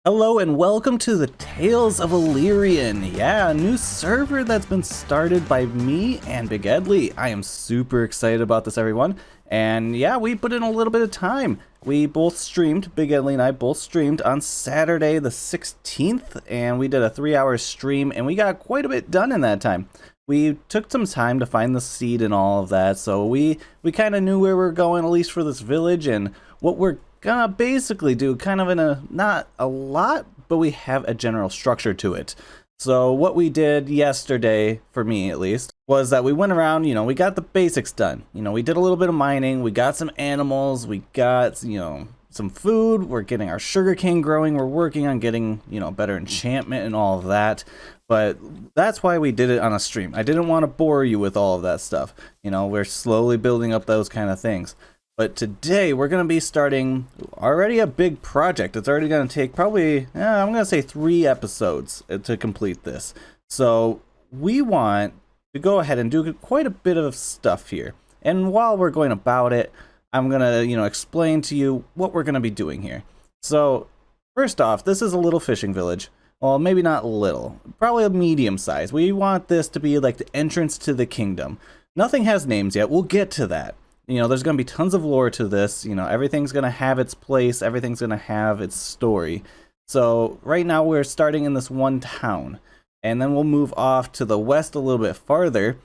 Hello and welcome to the Tales of Illyrian. Yeah, a new server that's been started by me and Big Edley. I am super excited about this, everyone. And yeah, we put in a little bit of time. We both streamed, Big Edley and I both streamed on Saturday the 16th, and we did a 3-hour stream, and we got quite a bit done in that time. We took some time to find the seed and all of that, so we kind of knew where we were going, at least for this village, and what we're gonna basically do kind of in a, not a lot, but we have a general structure to it. So what we did yesterday, for me at least, was that we went around, we got the basics done. We did a little bit of mining, we got some animals, we got, some food, we're getting our sugarcane growing, we're working on getting, better enchantment and all of that. But that's why we did it on a stream. I didn't want to bore you with all of that stuff. We're slowly building up those kind of things. But today we're going to be starting already a big project. It's already going to take probably, I'm going to say 3 episodes to complete this. So we want to go ahead and do quite a bit of stuff here. And while we're going about it, I'm going to, explain to you what we're going to be doing here. So first off, this is a little fishing village. Well, maybe not little, probably a medium size. We want this to be like the entrance to the kingdom. Nothing has names yet. We'll get to that. There's going to be tons of lore to this. Everything's going to have its place. Everything's going to have its story. So right now we're starting in this one town. And then we'll move off to the west a little bit farther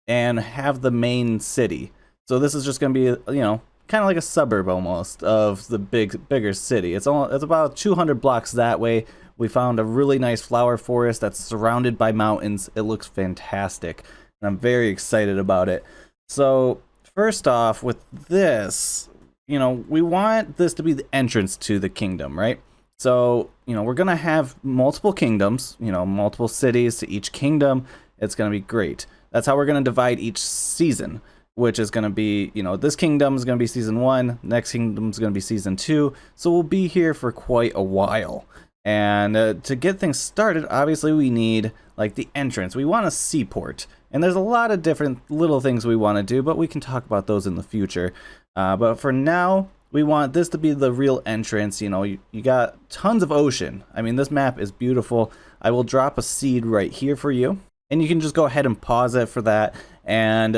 and have the main city. So this is just going to be, kind of like a suburb almost of the bigger city. It's about 200 blocks that way. We found a really nice flower forest that's surrounded by mountains. It looks fantastic. And I'm very excited about it. So first off, with this, we want this to be the entrance to the kingdom, right? So, we're going to have multiple kingdoms, multiple cities to each kingdom. It's going to be great. That's how we're going to divide each season, which is going to be, this kingdom is going to be season 1, next kingdom is going to be season 2. So we'll be here for quite a while. And to get things started, obviously we need like the entrance. We want a seaport. And there's a lot of different little things we want to do, but we can talk about those in the future. But for now, we want this to be the real entrance. You got tons of ocean. I mean, this map is beautiful. I will drop a seed right here for you. And you can just go ahead and pause it for that. And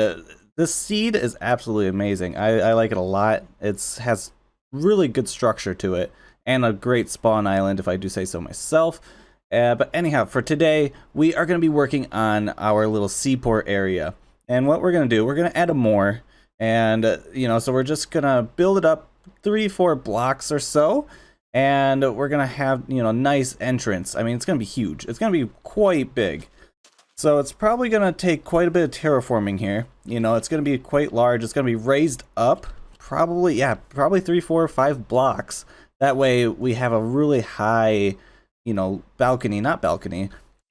this seed is absolutely amazing. I like it a lot. It has really good structure to it. And a great spawn island, if I do say so myself. But anyhow, for today, we are going to be working on our little seaport area. And what we're going to do, we're going to add a moor. And, so we're just going to build it up 3-4 blocks or so. And we're going to have, nice entrance. I mean, it's going to be huge. It's going to be quite big. So it's probably going to take quite a bit of terraforming here. It's going to be quite large. It's going to be raised up probably 3, 4, 5 blocks. That way we have a really high,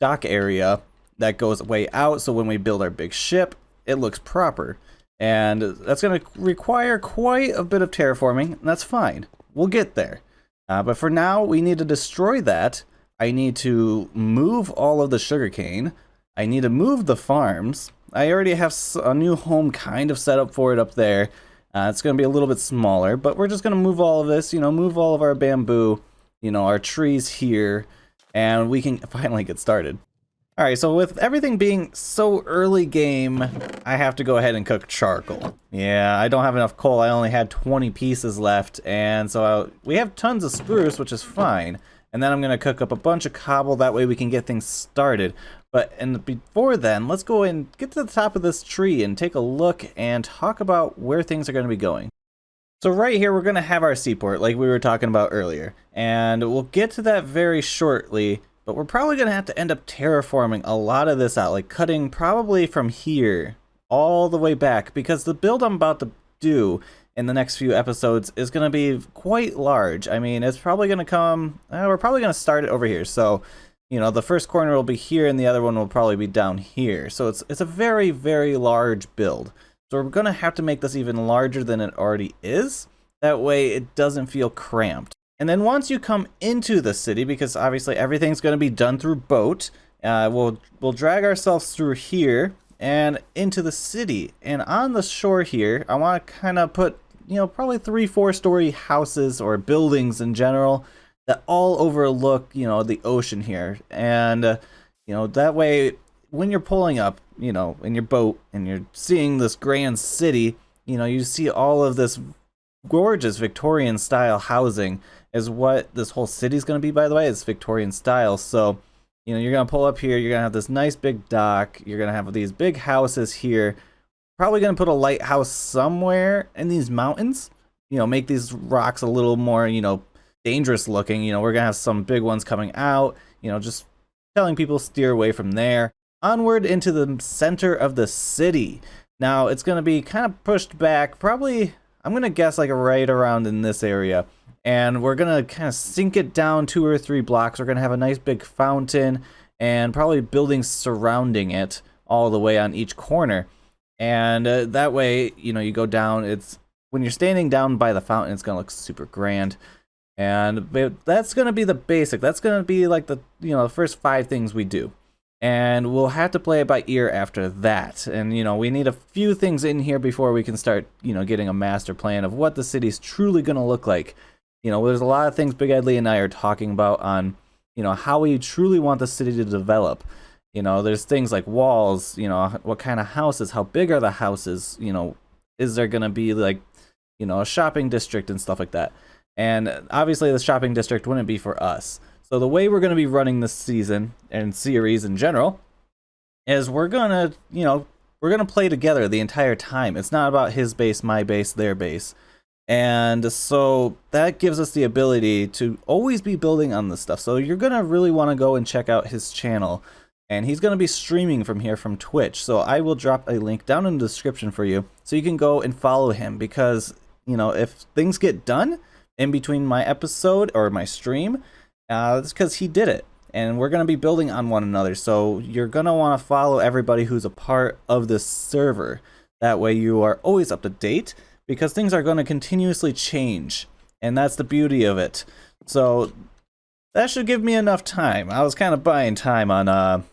dock area that goes way out. So when we build our big ship, it looks proper. And that's going to require quite a bit of terraforming. And that's fine. We'll get there. But for now, we need to destroy that. I need to move all of the sugarcane. I need to move the farms. I already have a new home kind of set up for it up there. It's going to be a little bit smaller, but we're just going to move all of this, move all of our bamboo, our trees here, and we can finally get started. All right, so with everything being so early game, I have to go ahead and cook charcoal. Yeah, I don't have enough coal. I only had 20 pieces left, and so we have tons of spruce, which is fine. And then I'm going to cook up a bunch of cobble. That way we can get things started. But before then, let's go and get to the top of this tree and take a look and talk about where things are going to be going. So right here, we're going to have our seaport like we were talking about earlier. And we'll get to that very shortly. But we're probably going to have to end up terraforming a lot of this out. Like cutting probably from here all the way back. Because the build I'm about to do in the next few episodes is going to be quite large. I mean, it's probably going to come, we're probably going to start it over here. So, the first corner will be here and the other one will probably be down here. So it's a very, very large build. So we're going to have to make this even larger than it already is. That way it doesn't feel cramped. And then once you come into the city, because obviously everything's going to be done through boat, we'll drag ourselves through here and into the city. And on the shore here, I want to kind of put, probably 3-4 story houses or buildings in general that all overlook, the ocean here. And, that way, when you're pulling up, in your boat and you're seeing this grand city, you see all of this gorgeous Victorian style housing is what this whole city's going to be, by the way. It's Victorian style. So, you're going to pull up here. You're going to have this nice big dock. You're going to have these big houses here. Probably going to put a lighthouse somewhere in these mountains. Make these rocks a little more, dangerous looking. We're going to have some big ones coming out. Just telling people steer away from there. Onward into the center of the city. Now, it's going to be kind of pushed back. Probably, I'm going to guess like right around in this area. And we're going to kind of sink it down 2 or 3 blocks. We're going to have a nice big fountain and probably buildings surrounding it all the way on each corner. And that way, you go down. When you're standing down by the fountain, it's going to look super grand. And that's going to be the basic. That's going to be like the first 5 things we do. And we'll have to play it by ear after that. And, we need a few things in here before we can start, getting a master plan of what the city's truly going to look like. There's a lot of things Big Edley and I are talking about on, how we truly want the city to develop. There's things like walls, what kind of houses, how big are the houses, is there going to be like, a shopping district and stuff like that. And obviously the shopping district wouldn't be for us. So the way we're going to be running this season and series in general is we're going to play together the entire time. It's not about his base, my base, their base. And so that gives us the ability to always be building on this stuff. So you're going to really want to go and check out his channel. And he's going to be streaming from here from Twitch. So I will drop a link down in the description for you so you can go and follow him. Because, if things get done in between my episode or my stream, it's because he did it. And we're going to be building on one another. So you're going to want to follow everybody who's a part of this server. That way you are always up to date. Because things are going to continuously change. And that's the beauty of it. So that should give me enough time. I was kind of buying time on,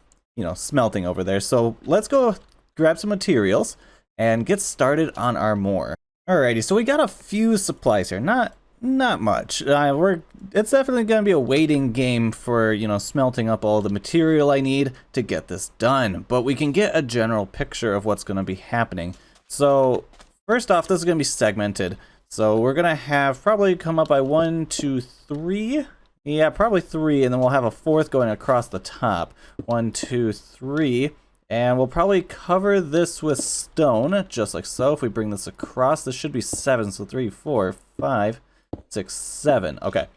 smelting over there. So let's go grab some materials and get started on our more. Alrighty, so we got a few supplies here. Not much. It's definitely going to be a waiting game for, smelting up all the material I need to get this done. But we can get a general picture of what's going to be happening. So first off, this is going to be segmented. So we're going to have probably come up by 1, 2, 3. Yeah, probably 3, and then we'll have a 4th going across the top. 1, 2, 3. And we'll probably cover this with stone, just like so. If we bring this across, this should be 7. So 3, 4, 5, 6, 7. Okay.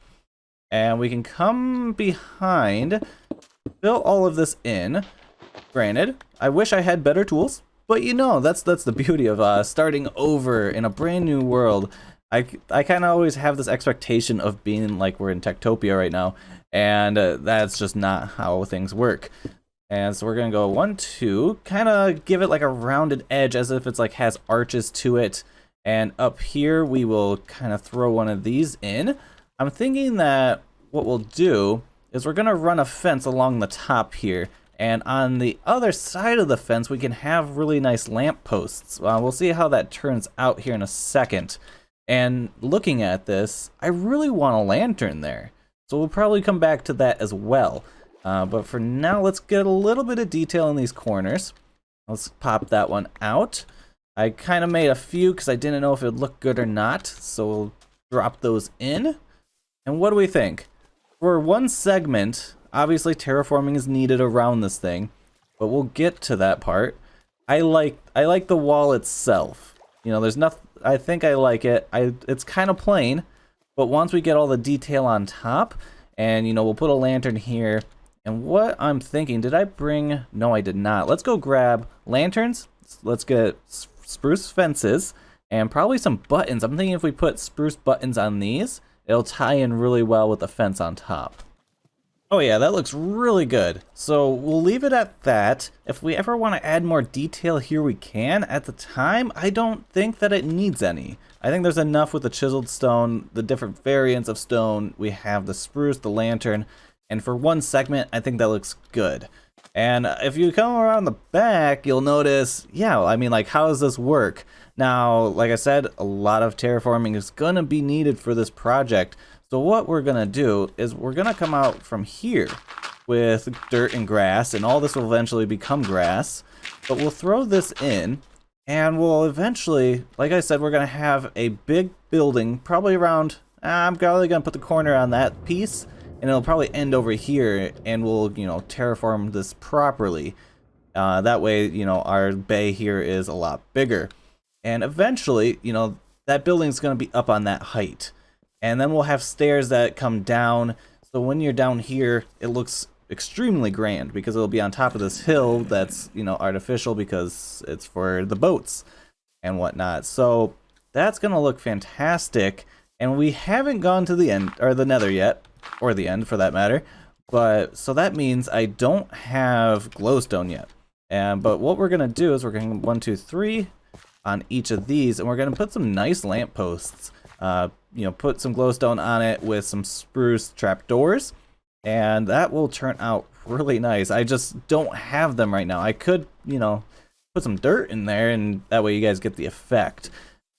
And we can come behind, fill all of this in. Granted, I wish I had better tools. But that's the beauty of starting over in a brand new world. I kind of always have this expectation of being like we're in Techtopia right now, and that's just not how things work. And so we're gonna go 1, 2, kind of give it like a rounded edge as if it's like has arches to it. And up here we will kind of throw one of these in. I'm thinking that what we'll do is we're gonna run a fence along the top here. And on the other side of the fence, we can have really nice lamp posts. We'll see how that turns out here in a second. And looking at this, I really want a lantern there. So we'll probably come back to that as well. But for now, let's get a little bit of detail in these corners. Let's pop that one out. I kind of made a few because I didn't know if it would look good or not. So we'll drop those in. And what do we think? For one segment, obviously terraforming is needed around this thing, but we'll get to that part. I like the wall itself. There's nothing. I think I like it. It's kind of plain, but once we get all the detail on top, and we'll put a lantern here. And what I'm thinking, did I bring? No, I did not. Let's go grab lanterns. Let's get spruce fences and probably some buttons. I'm thinking if we put spruce buttons on these, it'll tie in really well with the fence on top. Oh yeah, that looks really good. So we'll leave it at that. If we ever want to add more detail here, we can. At the time, I don't think that it needs any. I think there's enough with the chiseled stone, the different variants of stone. We have the spruce, the lantern, and for one segment, I think that looks good. And if you come around the back, you'll notice, yeah, I mean, like, how does this work? Now, like I said, a lot of terraforming is gonna be needed for this project. So what we're gonna do is we're gonna come out from here with dirt and grass, and all this will eventually become grass. But we'll throw this in, and we'll eventually, like I said, we're gonna have a big building, probably around, I'm probably gonna put the corner on that piece, and it'll probably end over here, and we'll, you know, terraform this properly. That way, you know, our bay here is a lot bigger. And eventually, you know, that building's gonna be up on that height. And then we'll have stairs that come down, so when you're down here, it looks extremely grand because it'll be on top of this hill that's, you know, artificial because it's for the boats and whatnot. So that's gonna look fantastic, and we haven't gone to the end, or the nether yet, or the end for that matter. But so that means I don't have glowstone yet. But what we're gonna do is we're gonna 1, 2, 3 on each of these, and we're gonna put some nice lampposts. You know, put some glowstone on it with some spruce trapdoors, and that will turn out really nice. I just don't have them right now. I could, you know, put some dirt in there, and that way you guys get the effect.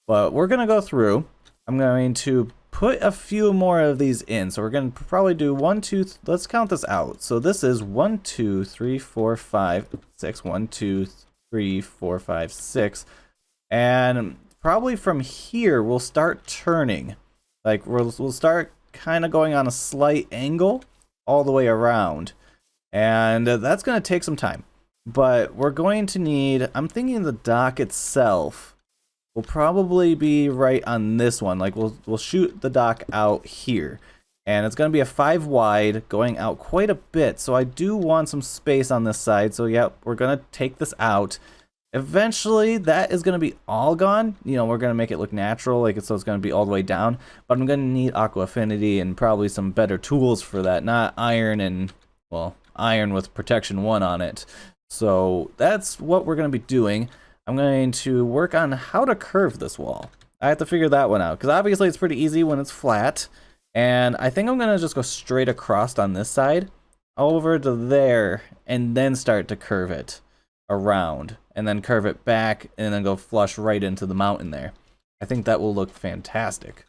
But we're gonna go through. I'm going to put a few more of these in. So we're gonna probably do 1, 2, let's count this out. So this is 1, 2, 3, 4, 5, 6. 1, 2, 3, 4, 5, 6. And probably from here we'll start turning. Like we'll start kind of going on a slight angle all the way around. And that's going to take some time. But we're going to need, I'm thinking the dock itself will probably be right on this one. Like we'll shoot the dock out here. And it's going to be a 5 wide going out quite a bit. So I do want some space on this side. So yep, we're going to take this out. Eventually that is going to be all gone. You know, we're going to make it look natural, like so it's going to be all the way down, but I'm going to need aqua affinity and probably some better tools for that, not iron and, well, iron with protection 1 on it. So that's what we're going to be doing. I'm going to work on how to curve this wall. I have to figure that one out because obviously it's pretty easy when it's flat, and I think I'm going to just go straight across on this side over to there and then start to curve it around, and then curve it back, and then go flush right into the mountain there. I think that will look fantastic.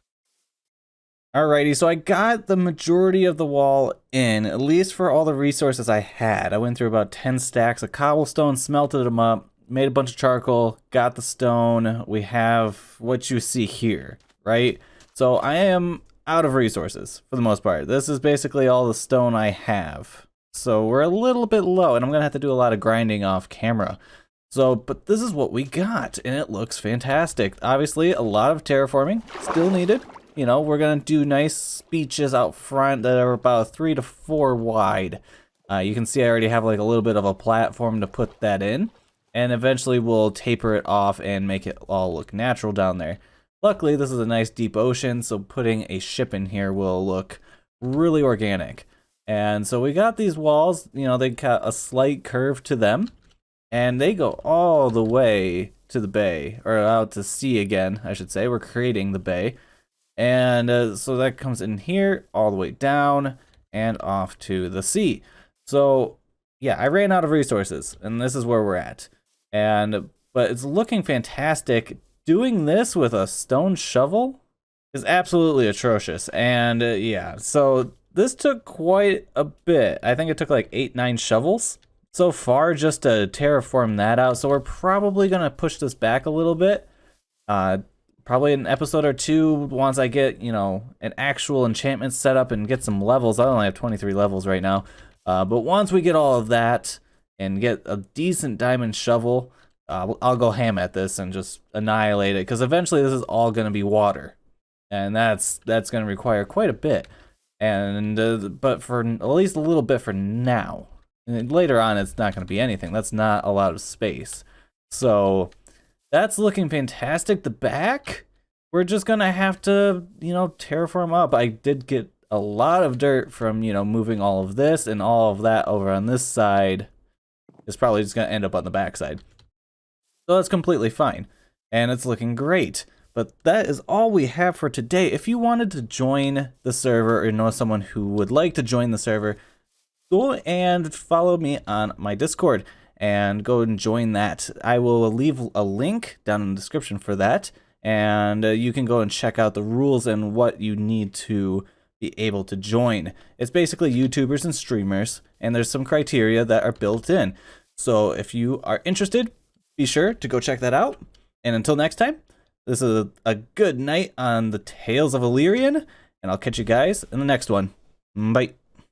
Alrighty, so I got the majority of the wall in, at least for all the resources I had. I went through about 10 stacks of cobblestone, smelted them up, made a bunch of charcoal, got the stone. We have what you see here, right? So I am out of resources for the most part. This is basically all the stone I have. So we're a little bit low, and I'm gonna have to do a lot of grinding off camera. So, but this is what we got, and it looks fantastic. Obviously, a lot of terraforming still needed. You know, we're gonna do nice beaches out front that are about 3 to 4 wide. You can see I already have like a little bit of a platform to put that in, and eventually we'll taper it off and make it all look natural down there. Luckily, this is a nice deep ocean, so putting a ship in here will look really organic. And so we got these walls, you know, they got a slight curve to them, and they go all the way to the bay, or out to sea again, I should say. We're creating the bay. And so that comes in here, all the way down, and off to the sea. So, yeah, I ran out of resources, and this is where we're at. But it's looking fantastic. Doing this with a stone shovel is absolutely atrocious. And yeah, so this took quite a bit. I think it took like 8, 9 shovels so far just to terraform that out. So we're probably going to push this back a little bit. Probably an episode or 2 once I get, you know, an actual enchantment set up and get some levels. I only have 23 levels right now. But once we get all of that and get a decent diamond shovel, I'll go ham at this and just annihilate it. Because eventually this is all going to be water. And that's going to require quite a bit. And but for at least a little bit for now. And later on, it's not going to be anything. That's not a lot of space. So that's looking fantastic. The back, we're just going to have to, you know, terraform up. I did get a lot of dirt from, you know, moving all of this, and all of that over on this side is probably just going to end up on the back side. So that's completely fine. And it's looking great. But that is all we have for today. If you wanted to join the server or know someone who would like to join the server, go and follow me on my Discord and go and join that. I will leave a link down in the description for that, and you can go and check out the rules and what you need to be able to join. It's basically YouTubers and streamers, and there's some criteria that are built in. So if you are interested, be sure to go check that out. And until next time, this is a good night on the Tales of Illyrian, and I'll catch you guys in the next one. Bye.